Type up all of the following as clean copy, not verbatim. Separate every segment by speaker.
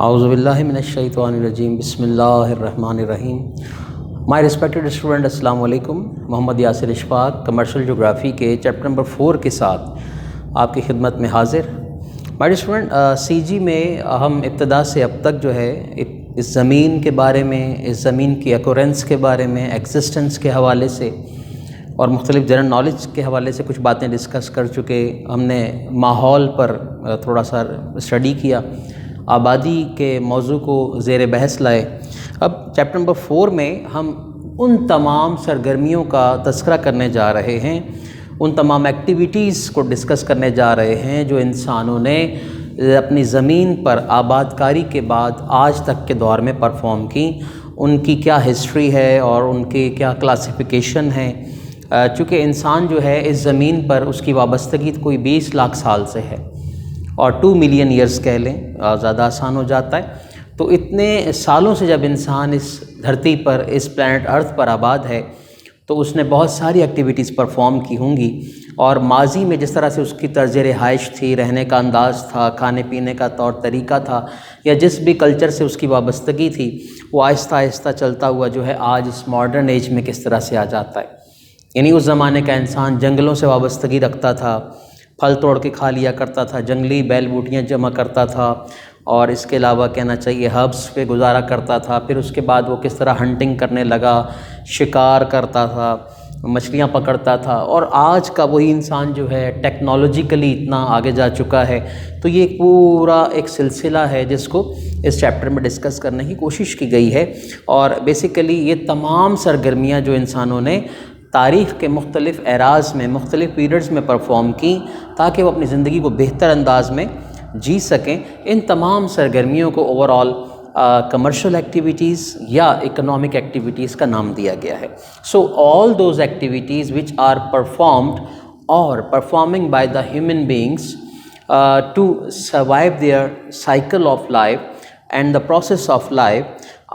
Speaker 1: اعوذ باللہ من الشیطان الرجیم، بسم اللہ الرحمن الرحیم۔ مائی ریسپیکٹڈ اسٹوڈنٹ، السلام علیکم۔ محمد یاسر اشفاق کمرشل جغرافی کے چیپٹر نمبر 4 کے ساتھ آپ کی خدمت میں حاضر۔ مائی اسٹوڈنٹ، سی جی میں ہم ابتدا سے اب تک جو ہے اس زمین کے بارے میں، اس زمین کی ایکورنس کے بارے میں، ایگزسٹنس کے حوالے سے اور مختلف جنرل نالج کے حوالے سے کچھ باتیں ڈسکس کر چکے۔ ہم نے ماحول پر تھوڑا سا اسٹڈی کیا، آبادی کے موضوع کو زیر بحث لائے۔ اب چیپٹر نمبر 4 میں ہم ان تمام سرگرمیوں کا تذکرہ کرنے جا رہے ہیں، ان تمام ایکٹیویٹیز کو ڈسکس کرنے جا رہے ہیں جو انسانوں نے اپنی زمین پر آباد کاری کے بعد آج تک کے دور میں پرفارم کی۔ ان کی کیا ہسٹری ہے اور ان کی کیا کلاسیفیکیشن ہے، چونکہ انسان جو ہے اس زمین پر اس کی وابستگی کوئی 20 لاکھ سال سے ہے، اور 2 ملین ایئرز کہہ لیں، زیادہ آسان ہو جاتا ہے۔ تو اتنے سالوں سے جب انسان اس دھرتی پر، اس پلانٹ ارتھ پر آباد ہے، تو اس نے بہت ساری ایکٹیویٹیز پرفارم کی ہوں گی، اور ماضی میں جس طرح سے اس کی طرز رہائش تھی، رہنے کا انداز تھا، کھانے پینے کا طور طریقہ تھا، یا جس بھی کلچر سے اس کی وابستگی تھی، وہ آہستہ آہستہ چلتا ہوا جو ہے آج اس ماڈرن ایج میں کس طرح سے آ جاتا ہے۔ یعنی اس زمانے کا انسان جنگلوں سے وابستگی رکھتا تھا، پھل توڑ کے کھا لیا کرتا تھا، جنگلی بیل بوٹیاں جمع کرتا تھا، اور اس کے علاوہ کہنا چاہیے ہربس پہ گزارا کرتا تھا۔ پھر اس کے بعد وہ کس طرح ہنٹنگ کرنے لگا، شکار کرتا تھا، مچھلیاں پکڑتا تھا، اور آج کا وہی انسان جو ہے ٹیکنالوجیکلی اتنا آگے جا چکا ہے۔ تو یہ پورا ایک سلسلہ ہے جس کو اس چیپٹر میں ڈسکس کرنے کی کوشش کی گئی ہے، اور بیسیکلی یہ تمام سرگرمیاں جو انسانوں نے تاریخ کے مختلف اعراض میں، مختلف پیریڈز میں پرفارم کی تاکہ وہ اپنی زندگی کو بہتر انداز میں جی سکیں، ان تمام سرگرمیوں کو اوور آل کمرشل ایکٹیویٹیز یا اکنامک ایکٹیویٹیز کا نام دیا گیا ہے۔ So all those activities which are performed اور performing by the human beings to survive their cycle of life and the process of life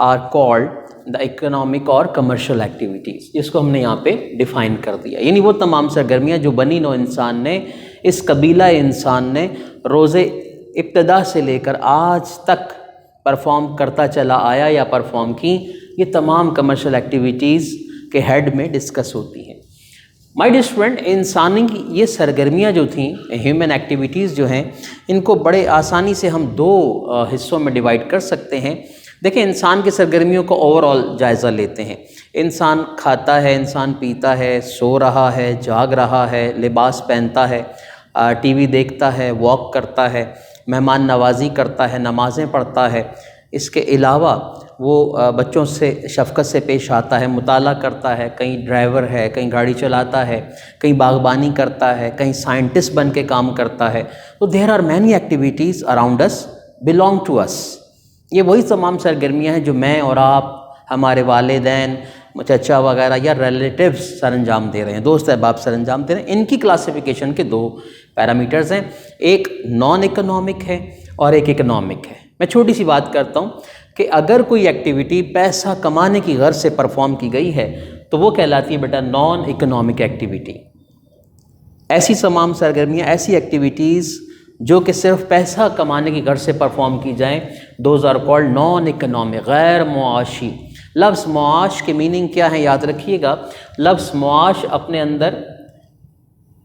Speaker 1: are called the economic اور commercial activities, جس کو ہم نے یہاں پہ ڈیفائن کر دیا۔ یعنی وہ تمام سرگرمیاں جو بنی نوع انسان نے، اس قبیلہ انسان نے روز ابتدا سے لے کر آج تک پرفارم کرتا چلا آیا یا پرفارم کی، یہ تمام کمرشل ایکٹیویٹیز کے ہیڈ میں ڈسکس ہوتی ہیں۔ مائی ڈیئر اسٹوڈنٹ، انسانی کی یہ سرگرمیاں جو تھیں، ہیومن ایکٹیویٹیز جو ہیں، ان کو بڑے آسانی سے ہم 2 حصوں میں ڈیوائڈ کر سکتے ہیں۔ دیکھیں، انسان کی سرگرمیوں کو اوور آل جائزہ لیتے ہیں۔ انسان کھاتا ہے، انسان پیتا ہے، سو رہا ہے، جاگ رہا ہے، لباس پہنتا ہے، ٹی وی دیکھتا ہے، واک کرتا ہے، مہمان نوازی کرتا ہے، نمازیں پڑھتا ہے۔ اس کے علاوہ وہ بچوں سے شفقت سے پیش آتا ہے، مطالعہ کرتا ہے، کہیں ڈرائیور ہے، کہیں گاڑی چلاتا ہے، کہیں باغبانی کرتا ہے، کہیں سائنٹسٹ بن کے کام کرتا ہے۔ تو there are many activities around us belong to us. یہ وہی تمام سرگرمیاں ہیں جو میں اور آپ، ہمارے والدین، چچا وغیرہ یا ریلیٹیوز سر انجام دے رہے ہیں، دوست احباب سر انجام دے رہے ہیں۔ ان کی کلاسیفیکیشن کے 2 پیرامیٹرز ہیں، ایک نان اکنامک ہے اور ایک اکنامک ہے۔ میں چھوٹی سی بات کرتا ہوں کہ اگر کوئی ایکٹیویٹی پیسہ کمانے کی غرض سے پرفارم کی گئی ہے تو وہ کہلاتی ہے بیٹا نان اکنامک ایکٹیویٹی۔ ایسی تمام سرگرمیاں، ایسی ایکٹیویٹیز جو کہ صرف پیسہ کمانے کی غرض سے پرفارم کی جائیں، those are called non economic, غیر معاشی۔ لفظ معاش کے میننگ کیا ہے یاد رکھیے گا۔ لفظ معاش اپنے اندر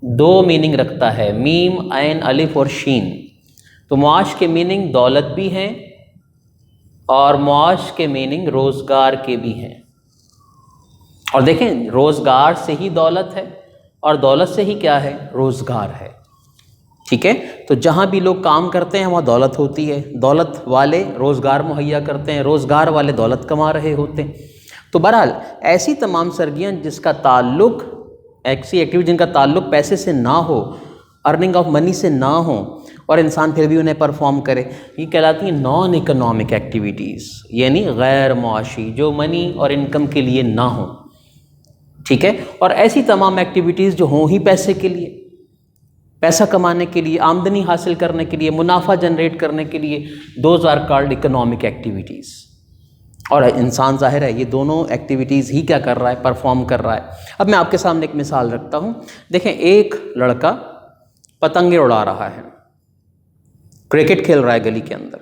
Speaker 1: 2 میننگ رکھتا ہے، میم، عین، الف اور شین۔ تو معاش کے میننگ دولت بھی ہیں، اور معاش کے میننگ روزگار کے بھی ہیں۔ اور دیکھیں، روزگار سے ہی دولت ہے، اور دولت سے ہی کیا ہے؟ روزگار ہے۔ ٹھیک ہے، تو جہاں بھی لوگ کام کرتے ہیں وہاں دولت ہوتی ہے، دولت والے روزگار مہیا کرتے ہیں، روزگار والے دولت کما رہے ہوتے ہیں۔ تو بہرحال ایسی تمام سرگرمیاں جس کا تعلق، ایسی ایکٹیویٹی جن کا تعلق پیسے سے نہ ہو، ارننگ آف منی سے نہ ہو، اور انسان پھر بھی انہیں پرفارم کرے، یہ کہلاتی ہیں نان اکنامک ایکٹیویٹیز، یعنی غیر معاشی، جو منی اور انکم کے لیے نہ ہوں۔ ٹھیک ہے، اور ایسی تمام ایکٹیویٹیز جو ہوں ہی پیسے کے لیے، پیسہ کمانے کے لیے، آمدنی حاصل کرنے کے لیے، منافع جنریٹ کرنے کے لیے، those are called economic activities. اور انسان ظاہر ہے یہ دونوں ایکٹیویٹیز ہی کیا کر رہا ہے؟ پرفارم کر رہا ہے۔ اب میں آپ کے سامنے ایک مثال رکھتا ہوں۔ دیکھیں، ایک لڑکا پتنگیں اڑا رہا ہے، کرکٹ کھیل رہا ہے گلی کے اندر۔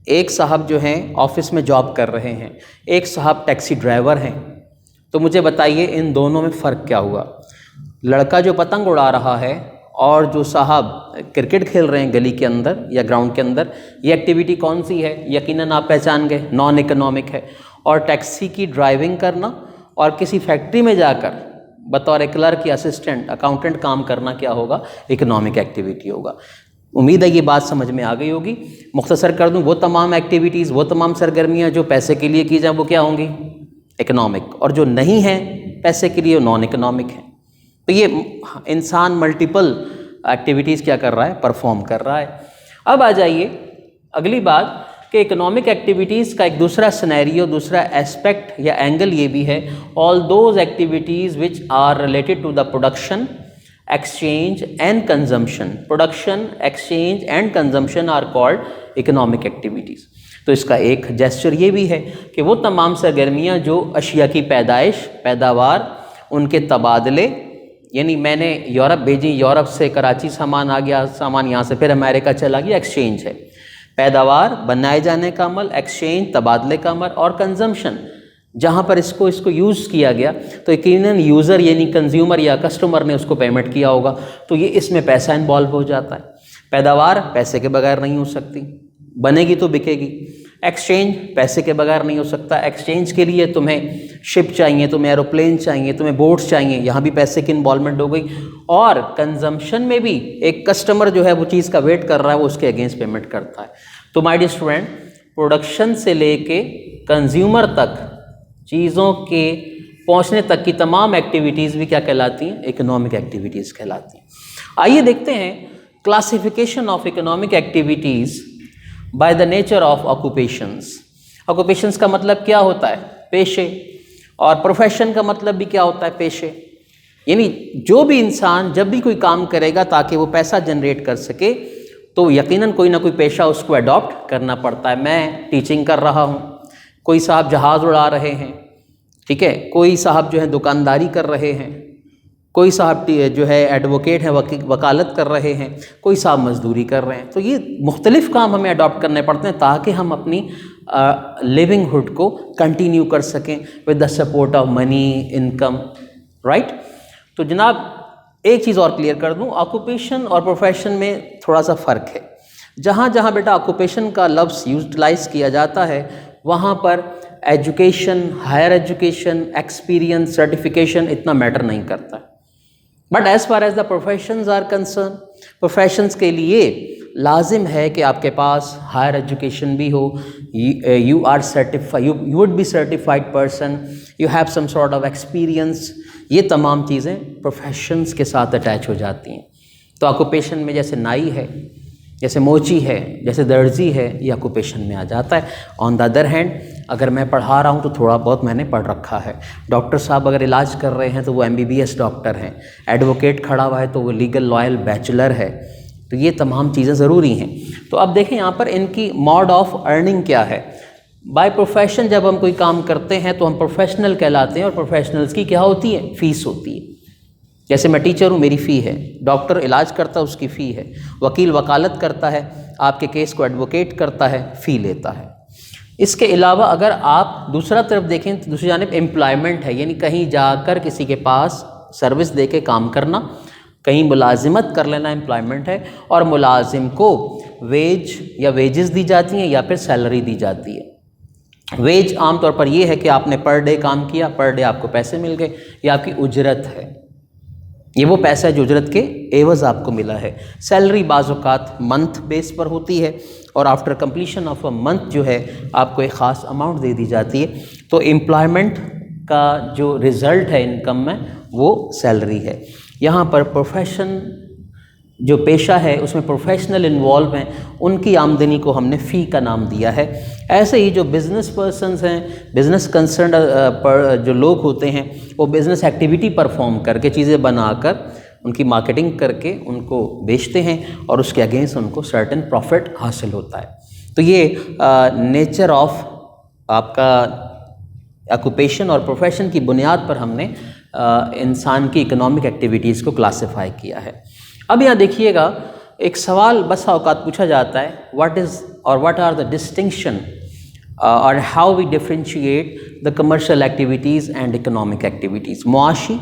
Speaker 1: ایک صاحب جو ہیں آفس میں جاب کر رہے ہیں، ایک صاحب ٹیکسی ڈرائیور ہیں، تو مجھے بتائیے ان دونوں میں فرق کیا ہوا؟ لڑکا جو پتنگ اڑا رہا ہے اور جو صاحب کرکٹ کھیل رہے ہیں گلی کے اندر یا گراؤنڈ کے اندر، یہ ایکٹیویٹی کون سی ہے؟ یقیناً آپ پہچان گئے، نان اکنامک ہے۔ اور ٹیکسی کی ڈرائیونگ کرنا اور کسی فیکٹری میں جا کر بطور کلرک یا اسسٹنٹ اکاؤنٹنٹ کام کرنا کیا ہوگا؟ اکنامک ایکٹیویٹی ہوگا۔ امید ہے یہ بات سمجھ میں آ گئی ہوگی۔ مختصر کر دوں، وہ تمام ایکٹیویٹیز، وہ تمام سرگرمیاں جو پیسے کے لیے کی جائیں وہ کیا ہوں گی؟ اکنامک، اور جو نہیں ہیں پیسے کے لیے وہ نان اکنامک ہیں۔ تو یہ انسان ملٹیپل ایکٹیویٹیز کیا کر رہا ہے؟ پرفارم کر رہا ہے۔ اب آ جائیے اگلی بات کہ اکنامک ایکٹیویٹیز کا ایک دوسرا سینیریو، دوسرا ایسپیکٹ یا اینگل یہ بھی ہے، all those activities which are related to the production, exchange and consumption, production, exchange and consumption are called economic activities. تو اس کا ایک جیسچر یہ بھی ہے کہ وہ تمام سرگرمیاں جو اشیاء کی پیدائش، پیداوار، ان کے تبادلے، یعنی میں نے یورپ بھیجی، یورپ سے کراچی سامان آ گیا، سامان یہاں سے پھر امریکہ چلا گیا، ایکسچینج ہے۔ پیداوار، بنائے جانے کا عمل، ایکسچینج، تبادلے کا عمل، اور کنزمپشن جہاں پر اس کو یوز کیا گیا تو یقیناً یوزر یعنی کنزیومر یا کسٹمر نے اس کو پیمنٹ کیا ہوگا، تو یہ اس میں پیسہ انوالو ہو جاتا ہے۔ پیداوار پیسے کے بغیر نہیں ہو سکتی، بنے گی تو بکے گی۔ ایکسچینج پیسے کے بغیر نہیں ہو سکتا، ایکسچینج کے لیے تمہیں شپ چاہیے، تمہیں ایروپلین چاہیے، تمہیں بوٹس چاہیے، یہاں بھی پیسے کی انوالومنٹ ہو گئی۔ اور کنزمپشن میں بھی ایک کسٹمر جو ہے وہ چیز کا ویٹ کر رہا ہے، وہ اس کے اگینسٹ پیمنٹ کرتا ہے۔ تو مائی ڈیئر اسٹوڈنٹ، پروڈکشن سے لے کے کنزیومر تک، چیزوں کے پہنچنے تک کی تمام ایکٹیویٹیز بھی کیا کہلاتی ہیں؟ اکنامک ایکٹیویٹیز کہلاتی ہیں۔ آئیے دیکھتے ہیں classification of economic activities by the nature of occupations. Occupations کا مطلب کیا ہوتا ہے؟ پیشے۔ اور پروفیشن کا مطلب بھی کیا ہوتا ہے؟ پیشے۔ یعنی جو بھی انسان جب بھی کوئی کام کرے گا تاکہ وہ پیسہ جنریٹ کر سکے تو یقیناً کوئی نہ کوئی پیشہ اس کو اڈاپٹ کرنا پڑتا ہے۔ میں ٹیچنگ کر رہا ہوں، کوئی صاحب جہاز اڑا رہے ہیں، ٹھیک ہے، کوئی صاحب جو ہے دکانداری کر رہے ہیں، کوئی صاحب جو ہے ایڈوکیٹ ہیں، وکالت کر رہے ہیں، کوئی صاحب مزدوری کر رہے ہیں۔ تو یہ مختلف کام ہمیں اڈاپٹ کرنے پڑتے ہیں تاکہ ہم اپنی لیونگ ہوڈ کو کنٹینیو کر سکیں with the support of money, income, right. تو جناب ایک چیز اور کلیئر کر دوں، آکوپیشن اور پروفیشن میں تھوڑا سا فرق ہے۔ جہاں جہاں بیٹا آکوپیشن کا لفظ یوٹیلائز کیا جاتا ہے وہاں پر education, higher education, experience, certification اتنا میٹر نہیں کرتا ہے۔ But as far as the professions are concern, professions کے لیے لازم ہے کہ آپ کے پاس ہائر ایجوکیشن بھی ہو، you are certify, you would be certified person, you have some sort of experience. یہ تمام چیزیں پروفیشنز کے ساتھ اٹیچ ہو جاتی ہیں۔ تو آکوپیشن میں جیسے نائی ہے، جیسے موچی ہے، جیسے درزی ہے، یہ آکوپیشن میں آ جاتا ہے۔ آن دا ادر ہینڈ اگر میں پڑھا رہا ہوں تو تھوڑا بہت میں نے پڑھ رکھا ہے۔ ڈاکٹر صاحب اگر علاج کر رہے ہیں تو وہ MBBS ڈاکٹر ہیں، ایڈوکیٹ کھڑا ہوا ہے تو وہ لیگل لائل بیچلر ہے۔ تو یہ تمام چیزیں ضروری ہیں۔ تو اب دیکھیں یہاں پر ان کی موڈ آف ارننگ کیا ہے۔ بائی پروفیشن جب ہم کوئی کام کرتے ہیں تو ہم پروفیشنل کہلاتے ہیں، اور پروفیشنلز کی کیا ہوتی ہے؟ فیس ہوتی ہے۔ جیسے میں ٹیچر ہوں، میری فی ہے، ڈاکٹر علاج کرتا ہے اس کی فی ہے، وکیل وکالت کرتا ہے، آپ کے کیس کو ایڈوکیٹ کرتا ہے، فی لیتا ہے۔ اس کے علاوہ اگر آپ دوسرا طرف دیکھیں تو دوسری جانب امپلائمنٹ ہے، یعنی کہیں جا کر کسی کے پاس سروس دے کے کام کرنا، کہیں ملازمت کر لینا امپلائمنٹ ہے، اور ملازم کو ویج یا ویجز دی جاتی ہیں یا پھر سیلری دی جاتی ہے۔ ویج عام طور پر یہ ہے کہ آپ نے پر ڈے کام کیا، پر ڈے آپ کو پیسے مل گئے، یہ آپ کی اجرت ہے، یہ وہ پیسہ جو اجرت کے عوض آپ کو ملا ہے۔ سیلری بعض اوقات منتھ بیس پر ہوتی ہے، اور after completion of a month جو ہے آپ کو ایک خاص اماؤنٹ دے دی جاتی ہے۔ تو امپلائمنٹ کا جو رزلٹ ہے انکم میں وہ سیلری ہے۔ یہاں پر پروفیشن جو پیشہ ہے اس میں پروفیشنل انوالو ہیں، ان کی آمدنی کو ہم نے فی کا نام دیا ہے۔ ایسے ہی جو بزنس پرسنز ہیں، بزنس کنسرنڈ جو لوگ ہوتے ہیں، وہ بزنس ایکٹیویٹی پرفارم کر کے، چیزیں بنا کر، ان کی مارکیٹنگ کر کے ان کو بیچتے ہیں، اور اس کے اگینسٹ ان کو سرٹن پروفٹ حاصل ہوتا ہے۔ تو یہ نیچر آف آپ کا آکوپیشن اور پروفیشن کی بنیاد پر ہم نے انسان کی اکنامک ایکٹیویٹیز کو کلاسیفائی کیا ہے۔ اب یہاں دیکھیے گا ایک سوال بسا اوقات پوچھا جاتا ہے what are the distinction اور how we differentiate the commercial activities and economic activities. معاشی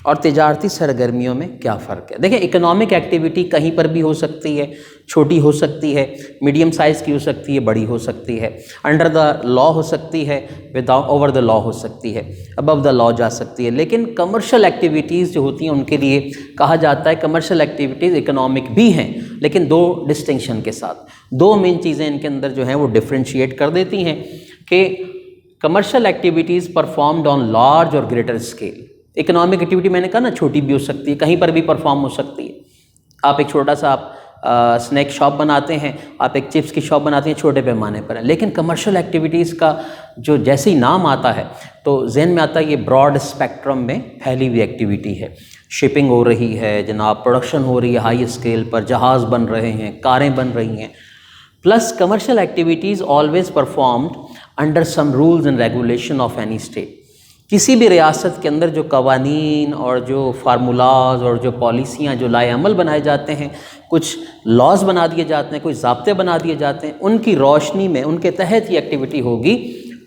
Speaker 1: اور تجارتی سرگرمیوں میں کیا فرق ہے؟ دیکھیں اکنامک ایکٹیویٹی کہیں پر بھی ہو سکتی ہے، چھوٹی ہو سکتی ہے، میڈیم سائز کی ہو سکتی ہے، بڑی ہو سکتی ہے، انڈر دا لا ہو سکتی ہے، اوور دا لا ہو سکتی ہے، ابو دا لا جا سکتی ہے. لیکن کمرشل ایکٹیویٹیز جو ہوتی ہیں ان کے لیے کہا جاتا ہے کمرشل ایکٹیویٹیز اکنامک بھی ہیں، لیکن دو ڈسٹنکشن کے ساتھ. دو مین چیزیں ان کے اندر جو ہیں وہ ڈفرینشیٹ کر دیتی ہیں کہ commercial activities performed on large اور گریٹر اسکیل. اکنامک ایکٹیویٹی میں نے کہا نا چھوٹی بھی ہو سکتی ہے، کہیں پر بھی پرفارم ہو سکتی ہے. آپ ایک چھوٹا سا اسنیک شاپ بناتے ہیں، آپ ایک چپس کی شاپ بناتے ہیں، چھوٹے پیمانے پر ہے. لیکن کمرشل ایکٹیویٹیز کا جو جیسے ہی نام آتا ہے تو ذہن میں آتا ہے یہ براڈ اسپیکٹرم میں پھیلی ہوئی ایکٹیویٹی ہے. شپنگ ہو رہی ہے جناب، پروڈکشن ہو رہی ہے ہائی اسکیل پر، جہاز بن رہے ہیں، کاریں بن رہی ہیں. Plus commercial activities always performed under some rules and regulation of any state. کسی بھی ریاست کے اندر جو قوانین اور جو فارمولاز اور جو پالیسیاں جو لائے عمل بنائے جاتے ہیں، کچھ لاز بنا دیے جاتے ہیں، کچھ ضابطے بنا دیے جاتے ہیں، ان کی روشنی میں ان کے تحت ہی ایکٹیویٹی ہوگی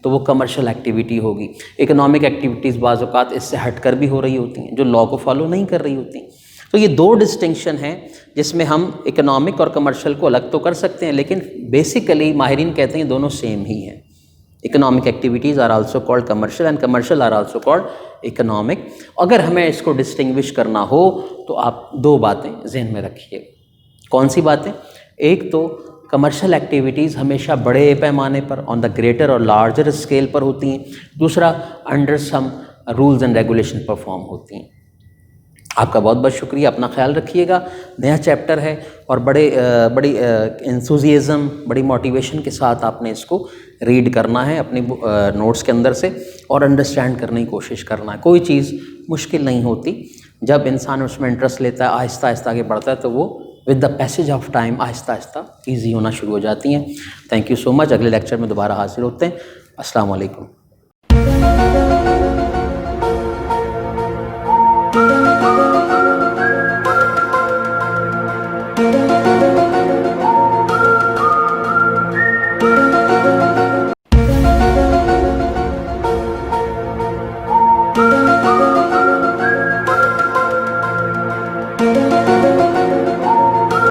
Speaker 1: تو وہ کمرشل ایکٹیویٹی ہوگی. اکنامک ایکٹیویٹیز بعض اوقات اس سے ہٹ کر بھی ہو رہی ہوتی ہیں جو لا کو فالو نہیں کر رہی ہوتی. تو یہ دو ڈسٹنکشن ہیں جس میں ہم اکنامک اور کمرشل کو الگ تو کر سکتے ہیں، لیکن بیسیکلی ماہرین کہتے ہیں دونوں سیم ہی ہیں. Economic activities are also called commercial and commercial are also called economic. اگر ہمیں اس کو ڈسٹنگوش کرنا ہو تو آپ دو باتیں ذہن میں رکھیے. کون سی باتیں؟ ایک تو کمرشل ایکٹیویٹیز ہمیشہ بڑے پیمانے پر آن دا گریٹر اور لارجر اسکیل پر ہوتی ہیں. دوسرا under some rules and regulation perform ہوتی ہیں. آپ کا بہت بہت شکریہ، اپنا خیال رکھیے گا. نیا چیپٹر ہے اور بڑی انتھوزیزم، بڑی موٹیویشن کے ساتھ آپ نے اس کو ریڈ کرنا ہے اپنی نوٹس کے اندر سے اور انڈرسٹینڈ کرنے کی کوشش کرنا ہے. کوئی چیز مشکل نہیں ہوتی، جب انسان اس میں انٹرسٹ لیتا ہے آہستہ آہستہ آگے بڑھتا ہے تو وہ with the passage of time آہستہ آہستہ ایزی ہونا شروع ہو جاتی ہیں. تھینک یو سو مچ. اگلے لیکچر میں دوبارہ حاضر ہوتے ہیں. السلام علیکم.